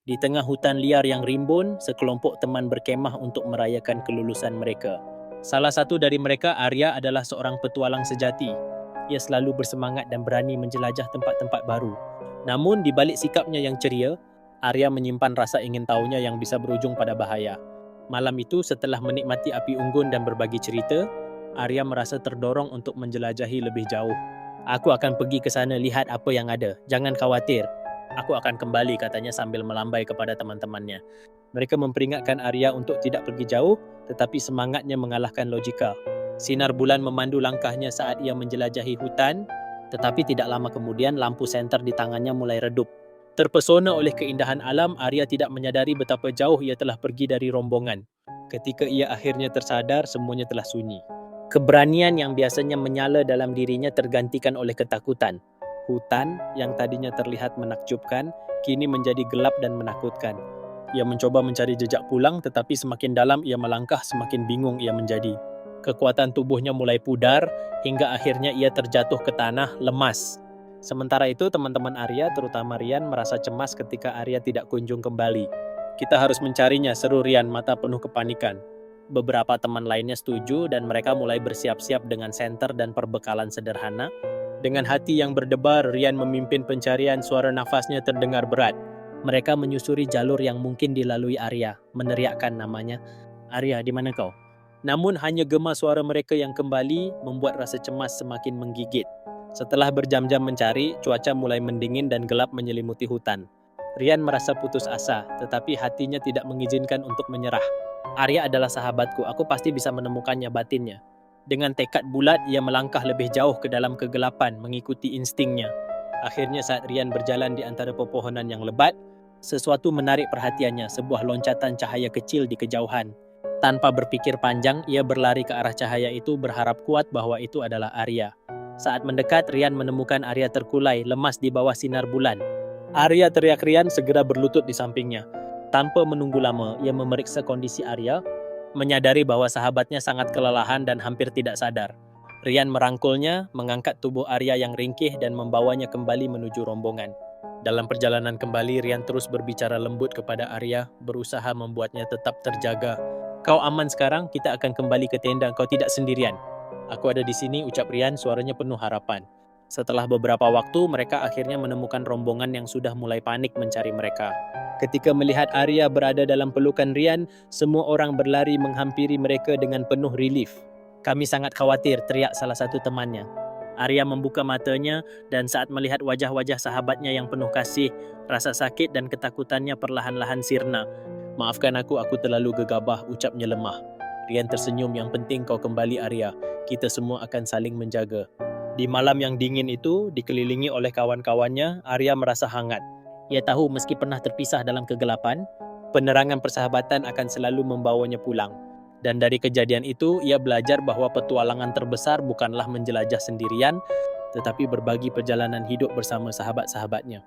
Di tengah hutan liar yang rimbun, sekelompok teman berkemah untuk merayakan kelulusan mereka. Salah satu dari mereka, Arya, adalah seorang petualang sejati. Ia selalu bersemangat dan berani menjelajah tempat-tempat baru. Namun, di balik sikapnya yang ceria, Arya menyimpan rasa ingin tahunya yang bisa berujung pada bahaya. Malam itu, setelah menikmati api unggun dan berbagi cerita, Arya merasa terdorong untuk menjelajahi lebih jauh. Aku akan pergi ke sana lihat apa yang ada. Jangan khawatir. Aku akan kembali, katanya sambil melambai kepada teman-temannya. Mereka memperingatkan Arya untuk tidak pergi jauh, tetapi semangatnya mengalahkan logika. Sinar bulan memandu langkahnya saat ia menjelajahi hutan, tetapi tidak lama kemudian lampu senter di tangannya mulai redup. Terpesona oleh keindahan alam, Arya tidak menyadari betapa jauh ia telah pergi dari rombongan. Ketika ia akhirnya tersadar, semuanya telah sunyi. Keberanian yang biasanya menyala dalam dirinya tergantikan oleh ketakutan. Hutan yang tadinya terlihat menakjubkan, kini menjadi gelap dan menakutkan. Ia mencoba mencari jejak pulang, tetapi semakin dalam ia melangkah, semakin bingung ia menjadi. Kekuatan tubuhnya mulai pudar, hingga akhirnya ia terjatuh ke tanah, lemas. Sementara itu, teman-teman Arya, terutama Rian, merasa cemas ketika Arya tidak kunjung kembali. Kita harus mencarinya, seru Rian, mata penuh kepanikan. Beberapa teman lainnya setuju dan mereka mulai bersiap-siap dengan senter dan perbekalan sederhana. Dengan hati yang berdebar, Rian memimpin pencarian, suara nafasnya terdengar berat. Mereka menyusuri jalur yang mungkin dilalui Arya, meneriakkan namanya. Arya, di mana kau? Namun hanya gema suara mereka yang kembali membuat rasa cemas semakin menggigit. Setelah berjam-jam mencari, cuaca mulai mendingin dan gelap menyelimuti hutan. Rian merasa putus asa, tetapi hatinya tidak mengizinkan untuk menyerah. Arya adalah sahabatku, aku pasti bisa menemukannya, batinnya. Dengan tekad bulat, ia melangkah lebih jauh ke dalam kegelapan, mengikuti instingnya. Akhirnya saat Rian berjalan di antara pepohonan yang lebat, sesuatu menarik perhatiannya, sebuah loncatan cahaya kecil di kejauhan. Tanpa berpikir panjang, ia berlari ke arah cahaya itu, berharap kuat bahwa itu adalah Arya. Saat mendekat, Rian menemukan Arya terkulai, lemas di bawah sinar bulan. Arya, teriak Rian, segera berlutut di sampingnya. Tanpa menunggu lama, ia memeriksa kondisi Arya, menyadari bahwa sahabatnya sangat kelelahan dan hampir tidak sadar. Rian merangkulnya, mengangkat tubuh Arya yang ringkih dan membawanya kembali menuju rombongan. Dalam perjalanan kembali, Rian terus berbicara lembut kepada Arya, berusaha membuatnya tetap terjaga. Kau aman sekarang, kita akan kembali ke tenda, kau tidak sendirian. Aku ada di sini, ucap Rian, suaranya penuh harapan. Setelah beberapa waktu, mereka akhirnya menemukan rombongan yang sudah mulai panik mencari mereka. Ketika melihat Arya berada dalam pelukan Rian, semua orang berlari menghampiri mereka dengan penuh relief. Kami sangat khawatir, teriak salah satu temannya. Arya membuka matanya dan saat melihat wajah-wajah sahabatnya yang penuh kasih, rasa sakit dan ketakutannya perlahan-lahan sirna. Maafkan aku terlalu gegabah, ucapnya lemah. Rian tersenyum, yang penting kau kembali Arya, kita semua akan saling menjaga. Di malam yang dingin itu, dikelilingi oleh kawan-kawannya, Arya merasa hangat. Ia tahu meski pernah terpisah dalam kegelapan, penerangan persahabatan akan selalu membawanya pulang. Dan dari kejadian itu, ia belajar bahwa petualangan terbesar bukanlah menjelajah sendirian, tetapi berbagi perjalanan hidup bersama sahabat-sahabatnya.